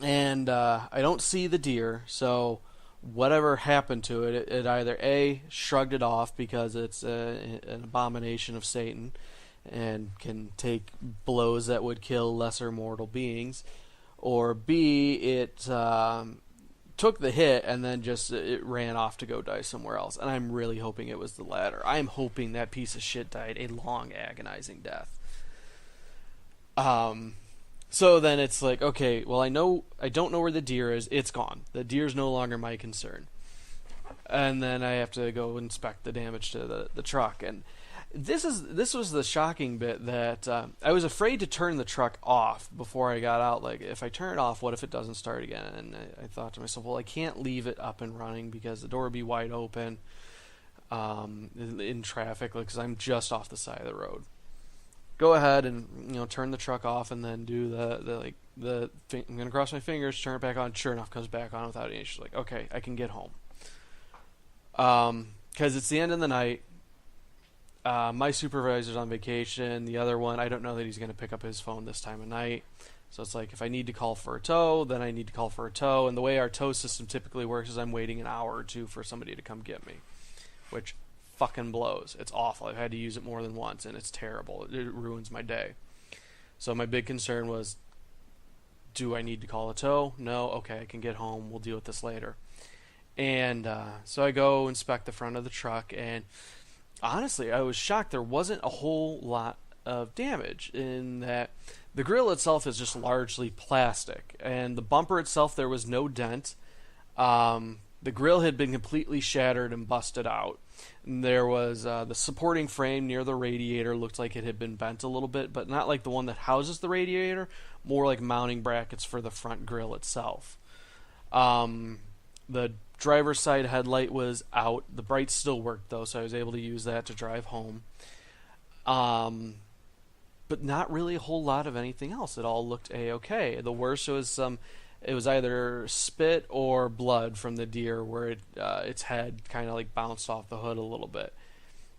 And I don't see the deer, so whatever happened to it, it either A, shrugged it off because it's an abomination of Satan and can take blows that would kill lesser mortal beings, or B, it took the hit and then just it ran off to go die somewhere else. And I'm really hoping it was the latter. I'm hoping that piece of shit died a long, agonizing death. So then it's like, okay, well, I don't know where the deer is. It's gone. The deer's no longer my concern. And then I have to go inspect the damage to the truck. And this was the shocking bit, that I was afraid to turn the truck off before I got out. Like, if I turn it off, what if it doesn't start again? And I thought to myself, well, I can't leave it up and running because the door would be wide open in traffic, because I'm just off the side of the road. Go ahead and turn the truck off, and then do I'm gonna cross my fingers, turn it back on. Sure enough, comes back on without any issues. Like, okay, I can get home. Because it's the end of the night. My supervisor's on vacation. The other one, I don't know that he's gonna pick up his phone this time of night. So it's like, if I need to call for a tow, then I need to call for a tow. And the way our tow system typically works is I'm waiting an hour or two for somebody to come get me, which fucking blows. It's awful. I've had to use it more than once, and it's terrible. It ruins my day. So my big concern was, do I need to call a tow? No. Okay, I can get home. We'll deal with this later. And so I go inspect the front of the truck, and honestly, I was shocked. There wasn't a whole lot of damage, in that the grill itself is just largely plastic, and the bumper itself, there was no dent. The grill had been completely shattered and busted out. There was the supporting frame near the radiator looked like it had been bent a little bit, but not like the one that houses the radiator, more like mounting brackets for the front grill itself. The driver's side headlight was out. The brights still worked, though, so I was able to use that to drive home. But not really a whole lot of anything else. It all looked A-okay. The worst was it was either spit or blood from the deer, where its head kind of like bounced off the hood a little bit.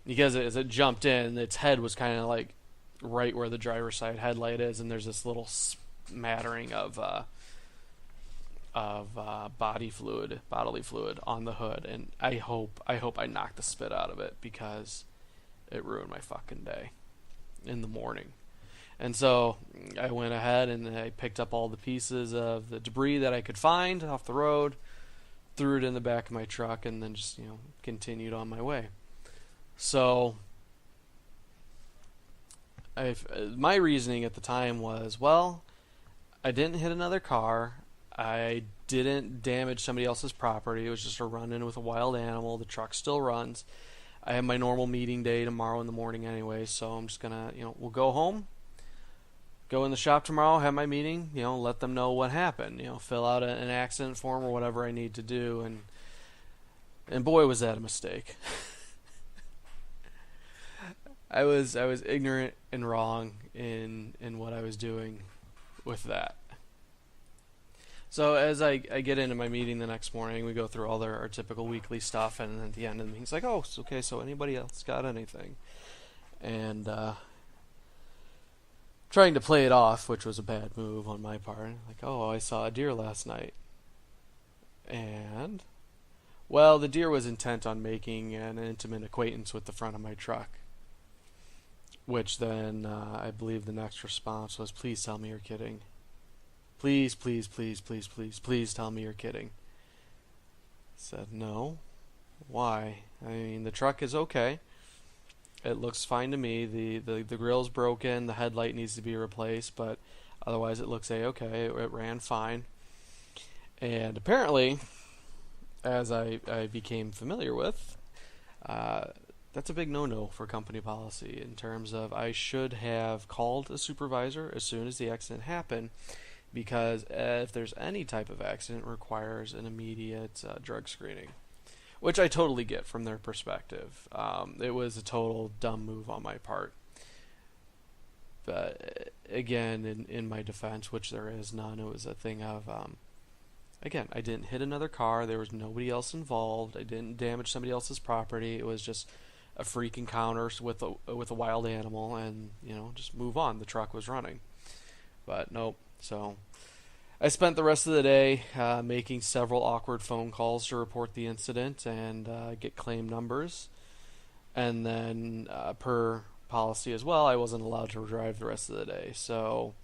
Because as it jumped in, its head was kind of like right where the driver's side headlight is, and there's this little smattering of bodily fluid on the hood. And I hope I knocked the spit out of it, because it ruined my fucking day in the morning. And so I went ahead and I picked up all the pieces of the debris that I could find off the road, threw it in the back of my truck, and then just, continued on my way. So my reasoning at the time was, well, I didn't hit another car. I didn't damage somebody else's property. It was just a run-in with a wild animal. The truck still runs. I have my normal meeting day tomorrow in the morning anyway, so I'm just going to, we'll go home. Go in the shop tomorrow, have my meeting, let them know what happened, fill out an accident form or whatever I need to do, and And boy, was that a mistake. I was ignorant and wrong in what I was doing with that. So as I get into my meeting the next morning, we go through all our typical weekly stuff, and then at the end of the meeting, it's like, oh, okay, so anybody else got anything? And trying to play it off, which was a bad move on my part. Like, oh, I saw a deer last night. And, well, the deer was intent on making an intimate acquaintance with the front of my truck. Which then, I believe the next response was, please tell me you're kidding. Please, please, please, please, please, please tell me you're kidding. I said, no. Why? I mean, the truck is okay. It looks fine to me. The grill's broken. The headlight needs to be replaced, but otherwise it looks A-okay. It ran fine. And apparently, as I became familiar with, that's a big no-no for company policy in terms of I should have called a supervisor as soon as the accident happened, because if there's any type of accident, it requires an immediate drug screening, which I totally get from their perspective. It was a total dumb move on my part. But again, in my defense, which there is none, it was a thing of, again, I didn't hit another car. There was nobody else involved. I didn't damage somebody else's property. It was just a freak encounter with a wild animal, and just move on. The truck was running, but nope. So I spent the rest of the day making several awkward phone calls to report the incident and get claim numbers. And then, per policy as well, I wasn't allowed to drive the rest of the day. So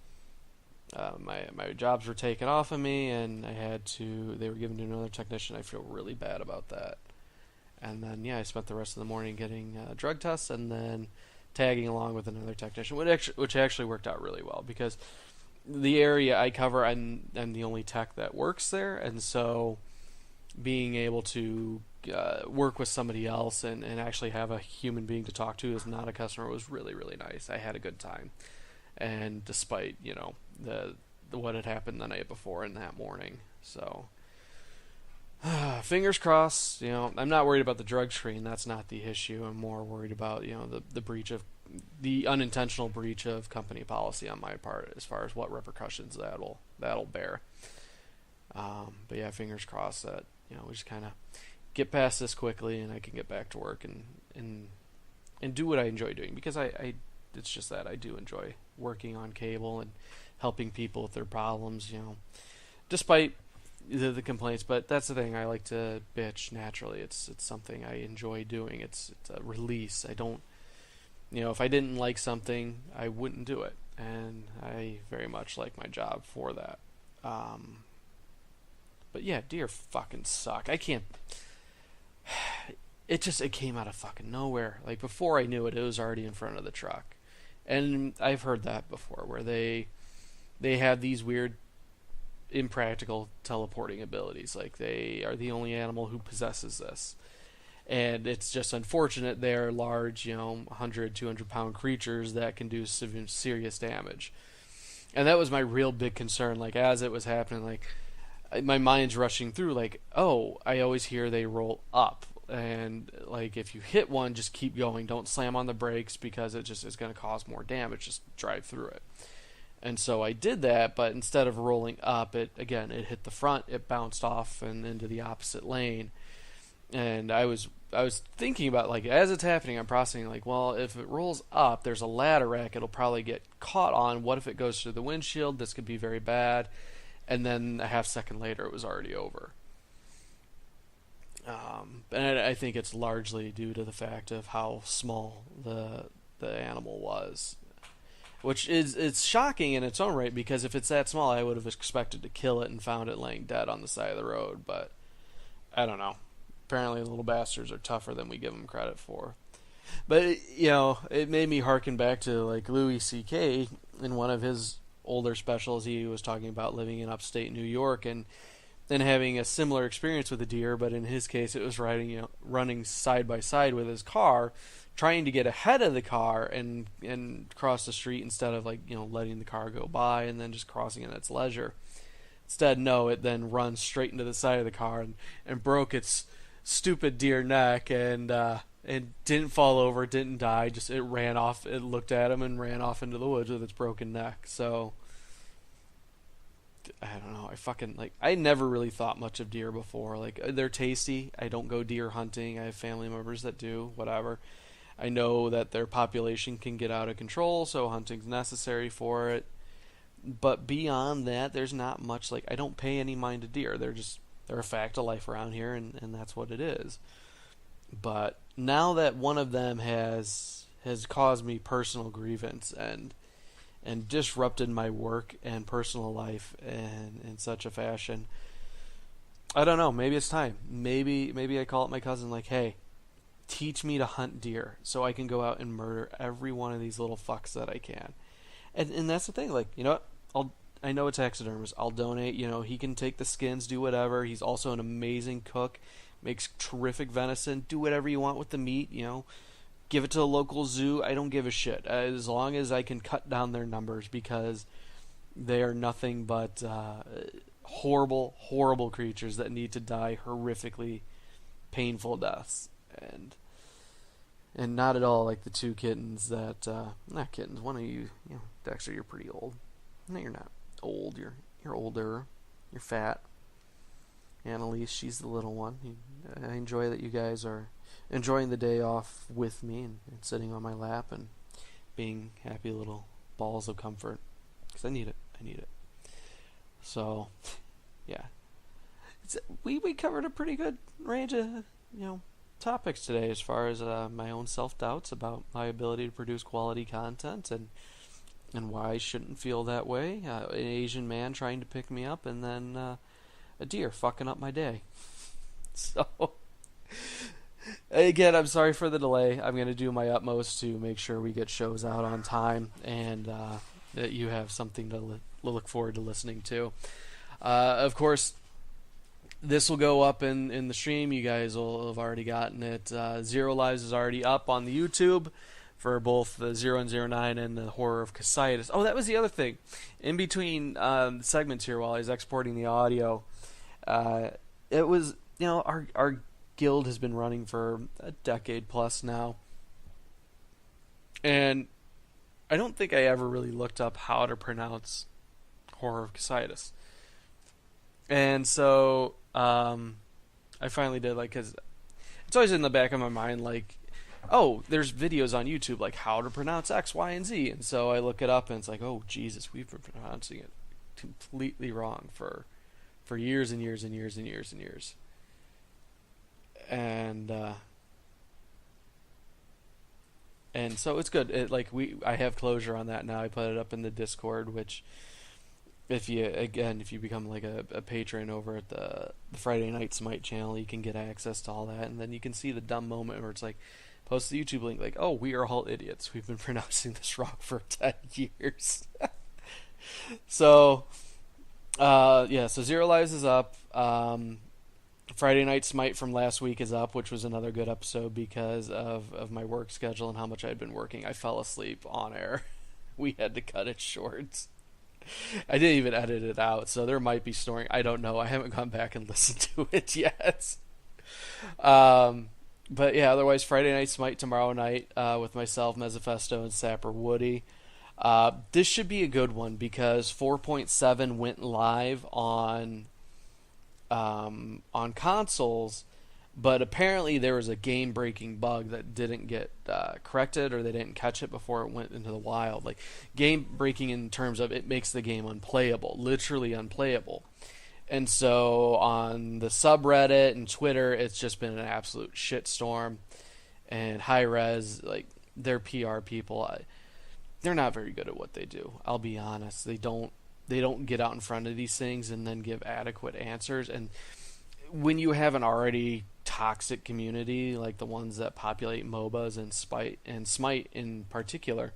my jobs were taken off of me, and they were given to another technician. I feel really bad about that. And then, I spent the rest of the morning getting drug tests and then tagging along with another technician, which actually worked out really well, because the area I cover, I'm the only tech that works there, and so being able to work with somebody else and actually have a human being to talk to as not a customer was really, really nice. I had a good time, and despite the what had happened the night before and that morning, so fingers crossed. I'm not worried about the drug screen. That's not the issue. I'm more worried about the breach of the unintentional breach of company policy on my part, as far as what repercussions that'll bear. But yeah, fingers crossed that we just kind of get past this quickly, and I can get back to work and do what I enjoy doing, because it's just that I do enjoy working on cable and helping people with their problems. Despite the complaints, but that's the thing. I like to bitch naturally. It's something I enjoy doing. It's a release. I don't. If I didn't like something, I wouldn't do it, and I very much like my job for that. But yeah, deer fucking suck. I can't. It came out of fucking nowhere. Like, before I knew it, it was already in front of the truck, and I've heard that before, where they have these weird, impractical teleporting abilities. Like, they are the only animal who possesses this. And it's just unfortunate they're large, 100, 200 pound creatures that can do serious damage. And that was my real big concern. Like, as it was happening, like, my mind's rushing through, like, oh, I always hear they roll up. And, like, if you hit one, just keep going. Don't slam on the brakes, because it just is going to cause more damage. Just drive through it. And so I did that, but instead of rolling up, it hit the front. It bounced off and into the opposite lane. And I was thinking about, like, as it's happening, I'm processing, like, well, if it rolls up, there's a ladder rack, it'll probably get caught on. What if it goes through the windshield? This could be very bad. And then a half second later, it was already over. And I think it's largely due to the fact of how small the animal was, which it's shocking in its own right, because if it's that small, I would have expected to kill it and found it laying dead on the side of the road. But I don't know. Apparently, little bastards are tougher than we give them credit for. But it made me harken back to, like, Louis C.K. in one of his older specials. He was talking about living in upstate New York and having a similar experience with a deer, but in his case, it was running side by side with his car, trying to get ahead of the car and cross the street instead of, like, letting the car go by and then just crossing at its leisure. Instead, no, it then runs straight into the side of the car and broke its stupid deer neck, and didn't fall over, didn't die. Just it ran off. It looked at him and ran off into the woods with its broken neck. So I don't know. I fucking like. I never really thought much of deer before. Like they're tasty. I don't go deer hunting. I have family members that do. Whatever. I know that their population can get out of control, so hunting's necessary for it. But beyond that, there's not much. Like I don't pay any mind to deer. They're a fact of life around here, and that's what it is. But now that one of them has caused me personal grievance and disrupted my work and personal life in such a fashion, I don't know. Maybe it's time. Maybe I call up my cousin like, hey, teach me to hunt deer so I can go out and murder every one of these little fucks that I can. And that's the thing. Like, you know what? I know a taxidermist. I'll donate. You know, he can take the skins, do whatever. He's also an amazing cook. Makes terrific venison. Do whatever you want with the meat. You know, give it to the local zoo. I don't give a shit as long as I can cut down their numbers, because they are nothing but horrible, horrible creatures that need to die horrifically painful deaths. And not at all like the two kittens that not kittens. One of you, Dexter, you're pretty old. No, you're not old. You're older. You're fat. Annalise, she's the little one. I enjoy that you guys are enjoying the day off with me and sitting on my lap and being happy little balls of comfort, because I need it. So, yeah, we covered a pretty good range of topics today, as far as my own self-doubts about my ability to produce quality content, and why I shouldn't feel that way. An Asian man trying to pick me up, and then a deer fucking up my day. So, again, I'm sorry for the delay. I'm going to do my utmost to make sure we get shows out on time, and that you have something to look forward to listening to. Of course, this will go up in the stream. You guys will have already gotten it. Zero Lives is already up on the YouTube for both the 0 and 09 and the Horror of Casitas. Oh, that was the other thing. In between segments here, while I was exporting the audio, it was, our guild has been running for a decade plus now. And I don't think I ever really looked up how to pronounce Horror of Casitas. And so I finally did, because it's always in the back of my mind, oh, there's videos on YouTube, how to pronounce X, Y, and Z. And so I look it up, and it's like, oh, Jesus, we've been pronouncing it completely wrong for years and years and years and years and years. And so it's good. I have closure on that now. I put it up in the Discord, which, if you become a patron over at the Friday Night Smite channel, you can get access to all that, and then you can see the dumb moment where it's post the YouTube link, oh, we are all idiots. We've been pronouncing this wrong for 10 years. So, so Zero Lives is up. Friday Night Smite from last week is up, which was another good episode because of my work schedule and how much I'd been working. I fell asleep on air. We had to cut it short. I didn't even edit it out, so there might be snoring. I don't know. I haven't gone back and listened to it yet. But yeah, otherwise Friday Night Smite tomorrow night with myself, Mezzafesto, and Sapper Woody. This should be a good one because 4.7 went live on consoles, but apparently there was a game-breaking bug that didn't get corrected, or they didn't catch it before it went into the wild. Game-breaking in terms of it makes the game unplayable, literally unplayable. And so on the subreddit and Twitter, it's just been an absolute shitstorm. And Hi-Rez, their PR people, they're not very good at what they do. I'll be honest. They don't get out in front of these things and then give adequate answers. And when you have an already toxic community like the ones that populate MOBAs and Smite in particular,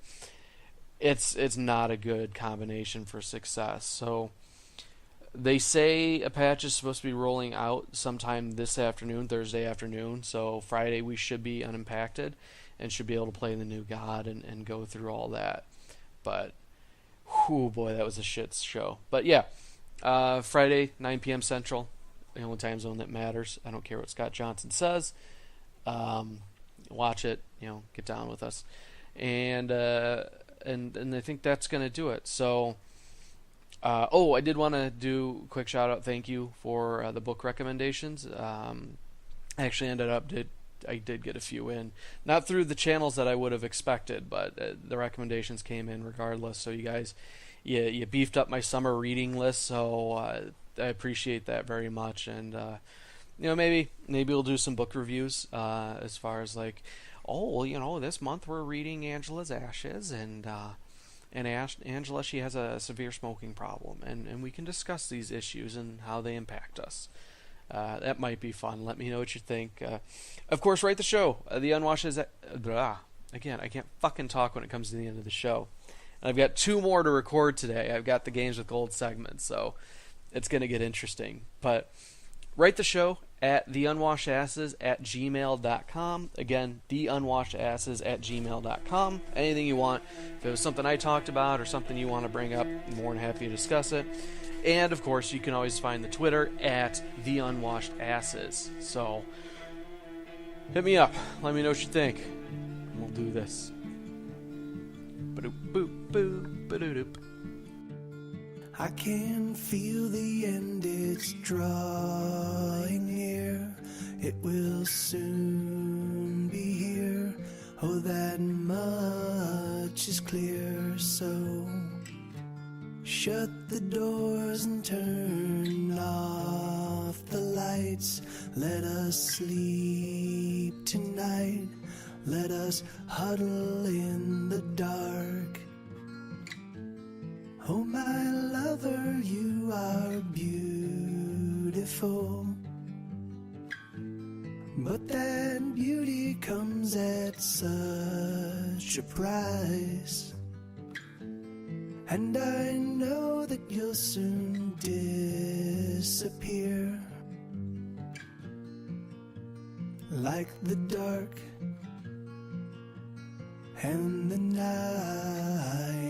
it's not a good combination for success. So they say a patch is supposed to be rolling out sometime this afternoon, Thursday afternoon. So Friday we should be unimpacted and should be able to play the new God and go through all that. But whew, boy, that was a shit show. But yeah, Friday, 9 p.m. Central, the only time zone that matters. I don't care what Scott Johnson says. Watch it, get down with us, and I think that's gonna do it. So, I did want to do a quick shout out, thank you for the book recommendations. I actually I did get a few in, not through the channels that I would have expected, but the recommendations came in regardless. So you guys, you beefed up my summer reading list, so I appreciate that very much. And maybe we'll do some book reviews as far as like, this month we're reading Angela's Ashes, and Angela, she has a severe smoking problem, and we can discuss these issues and how they impact us. That might be fun. Let me know what you think. Of course, rate the show. The Unwashed is again, I can't fucking talk when it comes to the end of the show. And I've got 2 more to record today. I've got the Games with Gold segment, so it's going to get interesting. But write the show at theunwashedasses@gmail.com. Again, theunwashedasses@gmail.com. Anything you want. If it was something I talked about or something you want to bring up, I'm more than happy to discuss it. And, of course, you can always find the Twitter at theunwashedasses. So, hit me up. Let me know what you think. And we'll do this. Ba-doop-boop-boop, I can feel the end, it's drawing near. It will soon be here. Oh, that much is clear. So shut the doors and turn off the lights. Let us sleep tonight. Let us huddle in the dark. Oh, my lover, you are beautiful, but that beauty comes at such a price. And I know that you'll soon disappear, like the dark and the night.